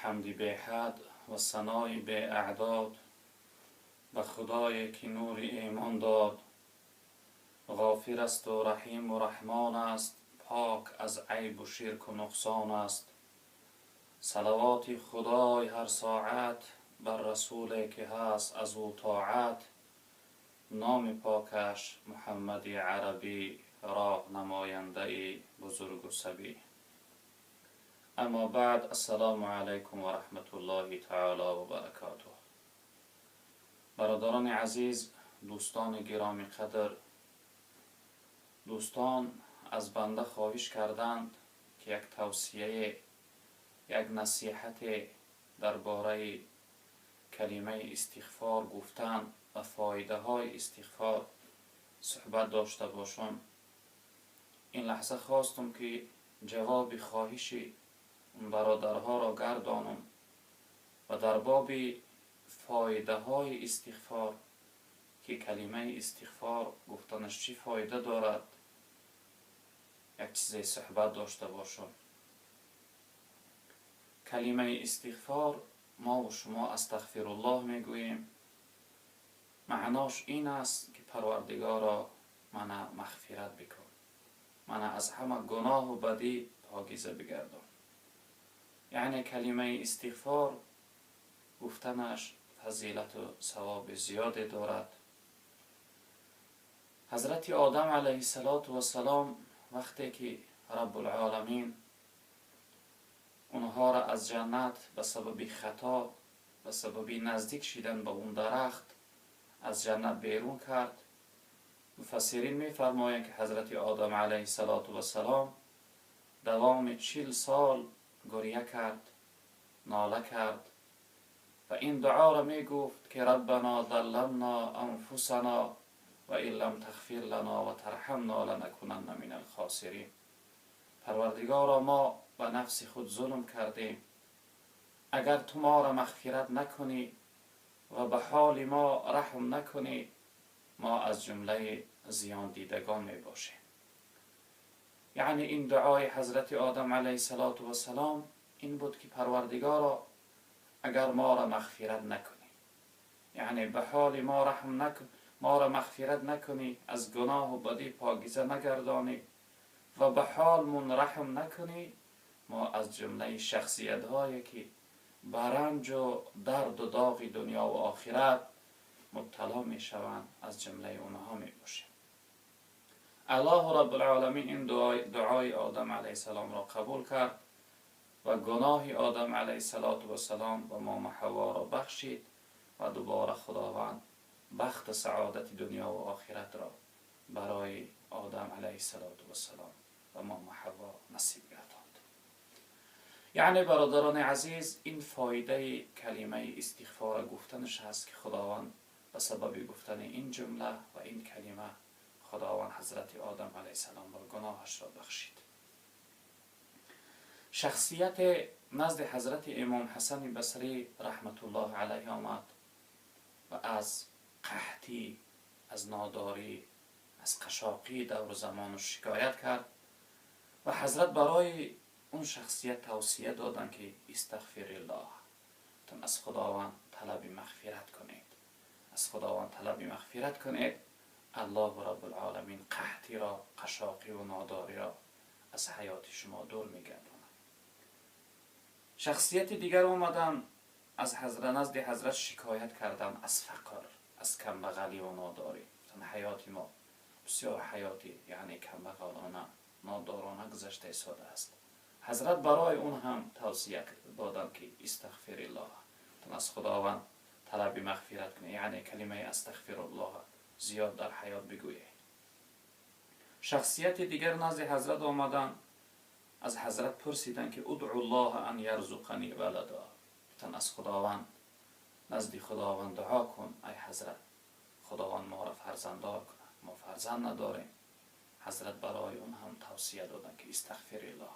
حمدی به حد و ثنای به اعداد به خدایی که نور ایمان داد. غافر است و رحیم و رحمان است، پاک از عیب و شرک و نقصان است. صلوات خدای هر ساعت بر رسولی که هست از او طاعت. نام پاکش محمد عربی، راه نماینده بزرگ و سبی. اما بعد، السلام علیکم و رحمت الله تعالی و برکاته. برادران عزیز، دوستان گرامی قدر، دوستان از بنده خواهش کردند که یک توصیه، یک نصیحت درباره کلمه استغفار گفتن و فایده های استغفار صحبت داشته باشم. این لحظه خواستم که جواب خواهش اون برادرها را گردانم و در باب فایده های استغفار که کلمه استغفار گفتنش چی فایده دارد یک چیزی صحبت داشته باشم. کلمه استغفار ما و شما استغفر الله میگوییم. معناش این است که پروردگارا منو مغفرت بکن، منو از همه گناه و بدی پاکیزه بگردان. یعنی کلمه استغفار گفتنش فضیلت و ثواب زیاده دارد. حضرت آدم علیه السلام وقتی که رب العالمین اونها را از جنت به سبب خطا، به سبب نزدیک شدن به اون درخت از جنت بیرون کرد، مفسرین میفرمایند که حضرت آدم علیه السلام دوام 40 سال گریه کرد، ناله کرد و این دعا را می گفت که ربنا ظلمنا انفسنا و ان لم تغفر لنا و ترحمنا لنکونن من الخاسرین. پروردگارا ما به نفس خود ظلم کردیم، اگر تو ما را مغفرت نکنی و به حال ما رحم نکنی ما از جمله زیان دیدگان می باشیم. یعنی این دعای حضرت آدم علیه السلام این بود که پروردگارا اگر ما را مغفرت نکنی، یعنی به حال ما رحم نکنی، ما را مغفرت نکنی، از گناه و بدی پاکیزه نگردانی و به حال من رحم نکنی، ما از جمله شخصیت هایی که برنج و درد و داغ دنیا و آخرت مبتلا می شوند از جمله اونها می باشیم. الله رب العالمین این دعای آدم علیه السلام را قبول کرد و گناه آدم علیه السلام و مام حوا را بخشید و دوباره خداوند بخت سعادت دنیا و آخرت را برای آدم علیه السلام و مام حوا نصیب گرداند. یعنی برادران عزیز، این فایده کلمه استغفار گفتنش هست که خداوند به سبب گفتن این جمله و این کلمه خداوند حضرت آدم علیه السلام را گناهش را بخشید. شخصیت نزد حضرت امام حسن بصری رحمت الله علیه آمد و از قحطی، از ناداری، از قشاقی دور زمان شکایت کرد و حضرت برای اون شخصیت توصیه دادن که استغفر الله، تون از خداوند طلب مغفرت کنید، از خداوند طلب مغفرت کنید. الله رب العالمین قحطی را، قشاقی و ناداری را از حیات شما دور میگرداند. شخصیت دیگر اومدن از حضرت نزد حضرت شکایت کردن از فقر، از کمبغلی و ناداری. حیات ما بسیار حیاتی یعنی کمبغلانه، نادارانه گذشته ساده است. حضرت برای اون هم توصیه دادن که استغفر الله، تون از خداوند طلب مغفرت کنی، یعنی کلمه استغفر الله زیاد در حیات بگویی. شخصیت دیگر نزد حضرت آمدن، از حضرت پرسیدن که ادعو الله ان یرزقنی ولدا، تون از خداوند نزد خداوند دعا کن ای حضرت، خداوند ما را فرزنددار کنه، ما فرزند نداریم. حضرت برای اون هم توصیه دادن که استغفر الله،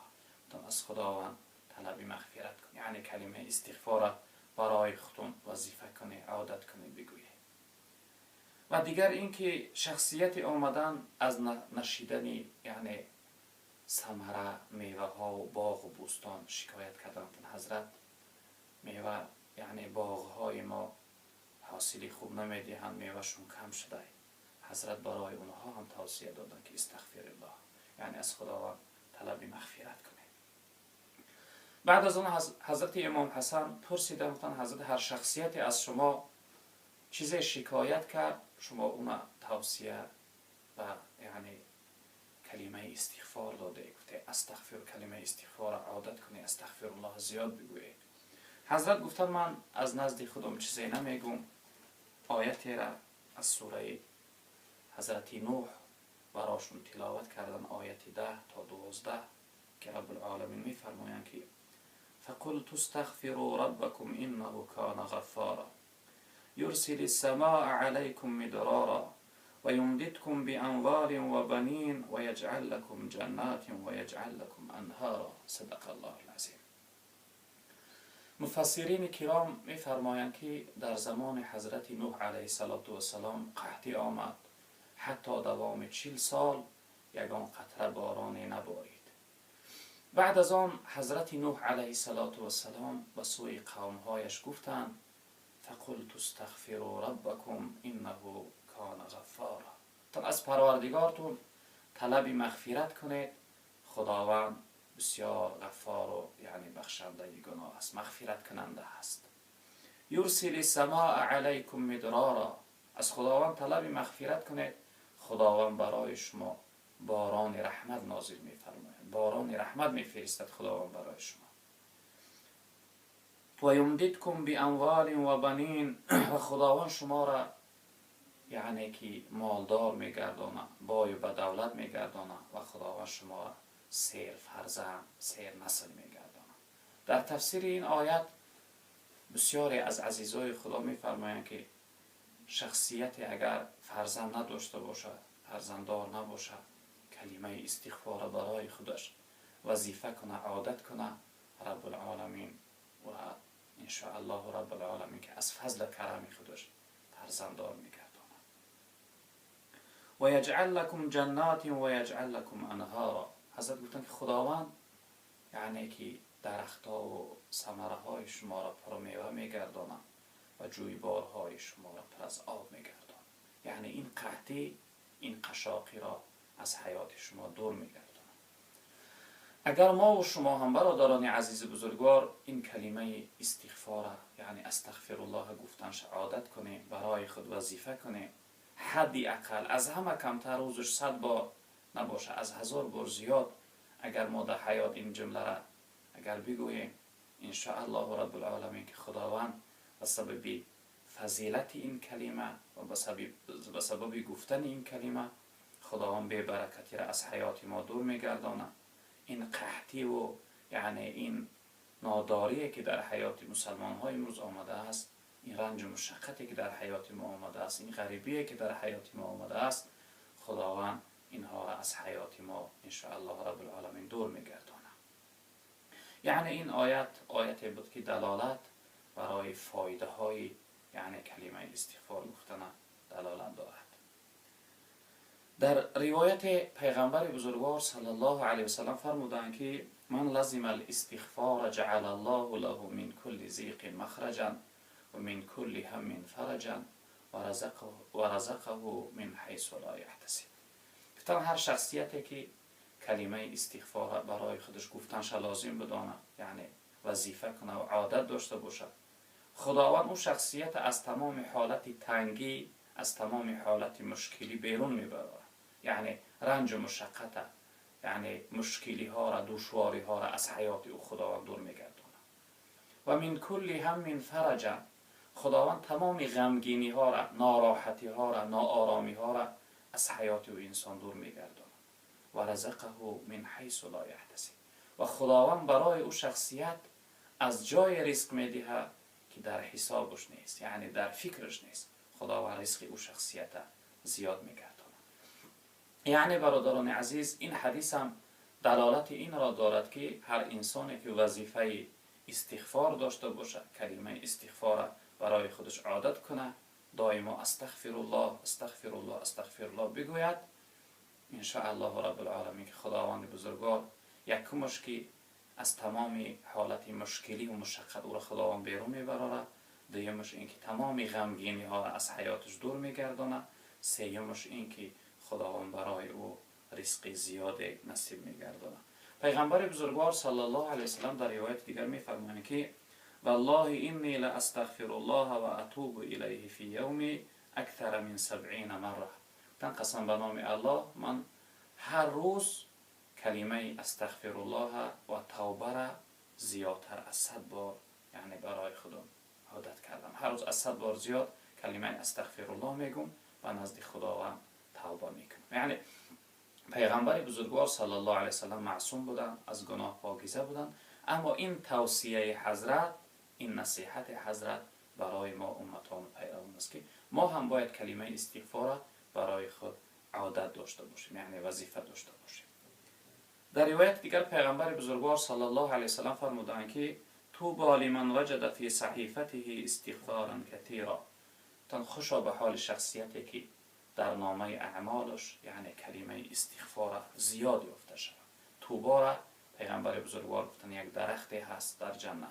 تون از خداوند طلب مغفرت کن، یعنی کلمه استغفار برای خودتون وظیفه کنی، عادت کنی بگویی. و دیگر این که شخصیت آمدن از نشیدن یعنی ثمره، میوه ها و باغ و بوستان شکایت کردن حضرت میوه یعنی باغهای ما حاصلی خوب نمیدهند، میوهشون کم شده. حضرت برای اونها هم توصیه دادن که استغفر الله، یعنی از خداوند طلب مغفرت کنید. بعد از اون حضرت امام حسن پرسیدند حضرت هر شخصیتی از شما چیزی شکایت کرد، شما اون توصیه و یعنی کلمه استغفار داده، گفته استغفر، کلمه استغفار عادت کنی، استغفر الله زیاد بگویی. حضرت گفتن من از نزد خودم چیزی نمیگم. آیتی را از سوره حضرت نوح براشون تلاوت کردن، آیت 10 تا 12 که رب العالمین میفرمایند که فقلت استغفروا ربكم انه كان غفارا يرسل السماء عليكم مدرارا ويمددكم بأموال وبنين ويجعل لكم جنات ويجعل لكم انهارا. صدق الله العظیم. مفسرین کرام میفرمایند که در زمان حضرت نوح علیه السلام قحطی آمد، حتی دوام 40 سال یگان قطره بارانی نبارید. بعد از آن حضرت نوح علیه السلام به سوی قومهایش گفتند فقلت استغفروا ربکم انه کان غفارا، تا از پروردگارتون طلب مغفرت کنید، خداوند بسیار غفار و یعنی بخشنده گناه است، مغفرت کننده است. یرسل السماء علیکم مدرارا، از خداوند طلب مغفرت کنید، خداوند برای شما باران رحمت نازل می‌فرماید، باران رحمت می‌فرستد خداوند برای شما. و یمددکم باموال و بنین، و خداوند شما را یعنی که مالدار می‌گرداند، بای و بدولت می‌گرداند، و خداوند شما را سیر فرزند، سیر نسل می‌گرداند. در تفسیر این آیت بسیاری از عزیزای خدا می‌فرمایند که شخصیت اگر فرزند نداشته باشد، فرزنددار نباشد، کلمه استغفار برای خودش وظیفه کنه، عادت کنه، رب العالمین و ان شاء الله رب العالمین که از فضل کرم خودش فرزنددار می‌گرداند. و یجعل لكم جنات و یجعل لكم انهارا. حضرت گفتن که خداوند یعنی که درخت‌ها و ثمره‌های شما را پر میوه می‌گرداند و جویبارهای شما را پر از آب می‌گرداند. یعنی این قحطی، این قشاقی را از حیات شما دور می‌گرداند. اگر ما و شما هم برادران عزیز بزرگوار این کلمه استغفار یعنی استغفر الله گفتن عادت کنیم، برای خود وظیفه کنیم، حدی اقل از همه کمتر روزش 100 بار نباشه، از 1000 بار زیاد اگر ما در حیات این جمله را اگر بگوییم، ان شاء الله رب العالمین که خداوند به سبب فضیلت این کلمه و به سبب گفتن این کلمه خداوند به برکتی را از حیات ما دور می‌گرداند. این قحطی و یعنی این ناداری که در حیات مسلمان‌های امروز آمده است، این رنج و مشقتی که در حیات ما آمده است، این غریبی که در حیات ما آمده است، خداوند اینها را از حیات ما ان شاء الله رب العالمین دور می‌گرداند. یعنی این آیت بود که دلالت برای فایده های یعنی کلمه استغفار گفتن دلالت دارد. در روایت پیغمبر بزرگوار صلی الله علیه و سلم فرمودند که من لزم الاستغفار جعل الله له من كل ضیق مخرجا و من كل هم فرجا و رزقه من حیث لا یحتسب. گفتن هر شخصیتی که کلمه استغفار برای خودش گفتنش لازم بدانه، یعنی وظیفه کنه و عادت داشته باشد، خداوند اون شخصیت از تمام حالت تنگی، از تمام حالت مشکلی بیرون میبره. یعنی رنج و مشقت، یعنی مشکلی ها را، دشواری ها را از حیات او خداوند دور میگردونه. و من کل هم فرجا، خداوند تمام غمگینی ها را، ناراحتی ها را، ناآرامی ها را از حیات او انسان دور میگردونه. و رزقه من حیث لا یحتسب، و خداوند برای او شخصیت از جای رزق میدهد که در حسابش نیست، یعنی در فکرش نیست. خداوند رزق او شخصیت زیاد میگردونه. یعنی برادران عزیز، این حدیث هم دلالت این را دارد که هر انسانی که وظیفه استغفار داشته باشه، کلمه استغفار برای خودش عادت کنه، دائما استغفر الله استغفر الله استغفر الله بگوید، ان شاء الله رب العالمین که خداوند بزرگوار یکمش که از تمام حالت مشکلی و مشقت او را خداوند بیرون میبراره. دویمش این که تمام غمگینی ها را از حیاتش دور میگردانه. سیمش این که خداوند برای او رزق زیاد نصیب میگردانه. پیغمبر بزرگوار صلی الله علیه وسلم در روایت دیگر میفرمایند که والله انی لاستغفر الله و اتوب الیه فی یومی اکثر من 70 مره. تن قسم به نام الله، من هر روز کلمه استغفر الله و توبه را زیادتر از 100 بار یعنی برای خودم عادت کردم. هر روز از 100 بار زیاد کلمه استغفر الله میگم و نزد خداوند توبه میکنم. یعنی پیغمبر بزرگوار صلی الله علیه وسلم معصوم بودن، از گناه پاکیزه بودن، اما این توصیه حضرت، این نصیحت حضرت برای ما امتان پیروان است که ما هم باید کلمه استغفار برای خود عادت داشته باشیم، یعنی وظیفه داشته باشیم. در روایت دیگر پیغمبر بزرگوار صلی الله علیه وسلم فرمودند که طوبی لمن وجد فی صحیفته استغفارا کثیرا. تن خوشا به حال شخصیتی که در نامه اعمالش یعنی کلمه استغفار زیاد یافته شود. طوبا را پیغمبر بزرگوار گفتن یک درختی هست در جنت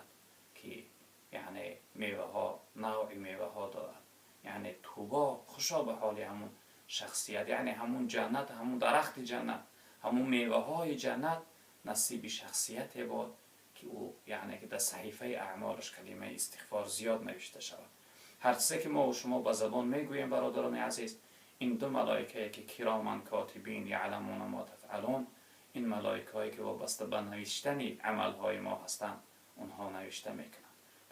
که یعنی میوه ها، نوع میوه ها دارد. یعنی طوبا خوشا به حال همون شخصیت، یعنی همون جنت، همون درخت جنت، همون میوه های جنت نصیب شخصیت بود که او یعنی که در صحیفه اعمالش کلمه استغفار زیاد نوشته شود. هر چیزی که ما و شما با زبان میگوییم برادران عزیز، این دو ملائکه که کرامن کاتبین یعلمون ما تفعلون، این ملائکه هایی که وابسته به نوشتن عمل های ما هستند، اونها نوشته میکنند.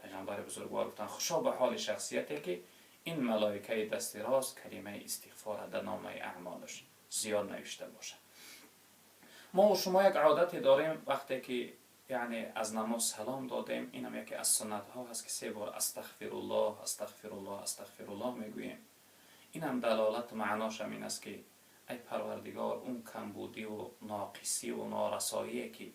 پیغمبر بزرگوار گفتن خوشا به حال شخصیتی که این ملائکه دست راست کلمه استغفار در نامه اعمالش زیاد نوشته باشه. ما و شما یک عادت داریم وقتی که یعنی از نماز سلام دادیم، اینم یکی از سنت ها هست که 3 بار استغفر الله استغفر الله استغفر الله میگوییم. اینم دلالت معناش هم این است که ای پروردگار، اون کمبودی و ناقصی و نارسایی که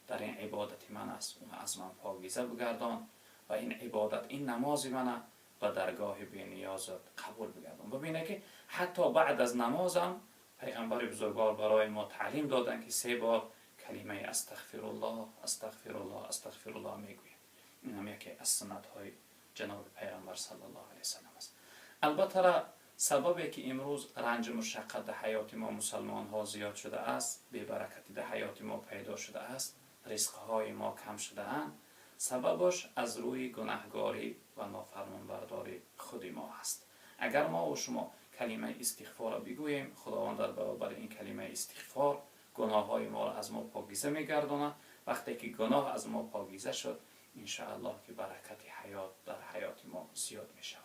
در این عبادت من است اون از من پاکیزه بگردان و این عبادت، این نماز من به درگاه بی نیازت قبول بگردان. ببینه که حتی بعد از نمازم پیغمبر بزرگوار برای ما تعلیم دادن که 3 بار کلمه استغفر الله استغفر الله استغفر الله میگوییم. این هم یکی از سنت های جناب پیغمبر صلی الله علیه وسلم است. البته سببی که امروز رنج مشقت در حیات ما مسلمان ها زیاد شده است، بی برکتی در حیات ما پیدا شده است، رزق های ما کم شده اند، سببش از روی گناهکاری و نافرمانبرداری خود ما است. اگر ما و شما کلمه استغفار را بگوییم، خداوند در برابر این کلمه استغفار گناه های ما را از ما پاکیزه میگرداند. وقتی که گناه از ما پاکیزه شد، ان شاء الله که برکت حیات در حیات ما زیاد می شود.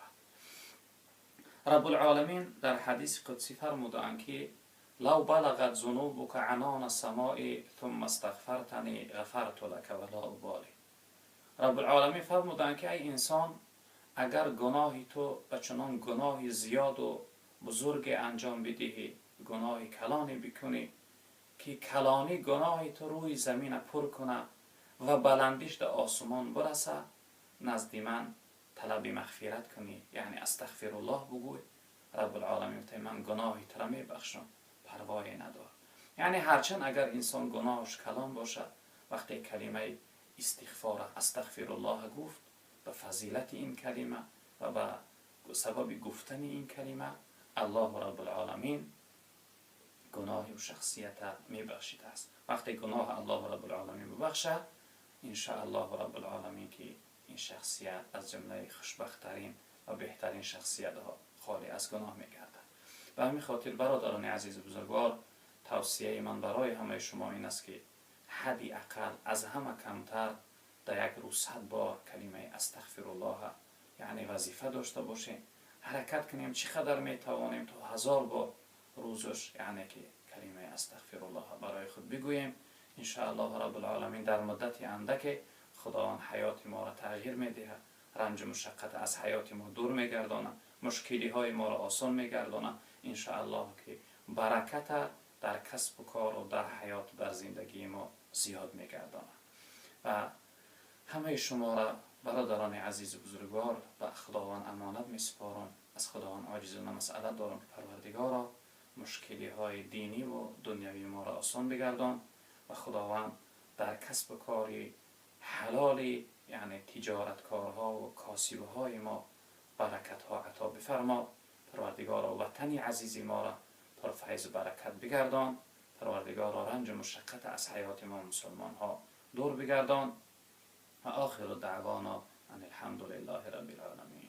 رب العالمین در حدیث قدسی فرمودند که لو بلغت ذنوبک عنان السماء ثم استغفرتنی غفرت لك ولا ابالی. رب العالمین فرمودند که ای انسان، اگر گناهی تو و چنان گناهی زیاد و بزرگ انجام بدهی، گناهی کلانی بکنی که کلانی گناهی تو روی زمین پر کنه و بلندیش در آسمان برسه، نزد من طلب مغفرت کنی، یعنی استغفر الله بگوی، رب العالمین گفت من گناهی تو را میبخشم، پروایی ندار. یعنی هرچند اگر انسان گناهش کلان باشه، وقتی کلمه استغفار استغفر الله گفت، به فضیلت این کلمه و به سبب گفتن این کلمه الله رب العالمین گناه و شخصیت میبخشیده است. وقتی گناه الله رب العالمین ببخشه، ان شاء الله رب العالمین که این شخصیت از جمله خوشبخت‌ترین و بهترین شخصیت ها خالی از گناه میگردد. به همین خاطر برادران عزیز بزرگوار، توصیه من برای همه شما این است که حدی اقل از همه کمتر در یک روز 100 بار کلمه استغفر الله یعنی وظیفه داشته باشیم. حرکت کنیم چقدر میتوانیم تا 1000 بار روزش یعنی که کلمه استغفر الله برای خود بگوییم. ان شاء الله رب العالمین در مدت اندک خداوند حیات ما را تغییر میده، رنج مشقت از حیات ما دور میگردانه، مشکلی های ما را آسان میگردانه. ان شاء الله که برکت در کسب و کار و در حیات در زندگی ما زیاد میگردانه. و همه شما را برادران عزیز بزرگوار به خداوند امانت میسپارم. از خداوند عاجزانه مسئله دارم که پروردگارا مشکلی های دینی و دنیوی ما را آسان بگردان و خداوند در کسب کاری حلالی، یعنی تجارتکارها و کاسبهای ما برکتها عطا بفرما. پروردگارا وطنی عزیزی ما را پر فیض و برکت بگردان. پروردگارا رنج و مشقت از حیات ما مسلمان ها دور بگردان. و آخر دعوانا ان الحمد لله رب العالمین.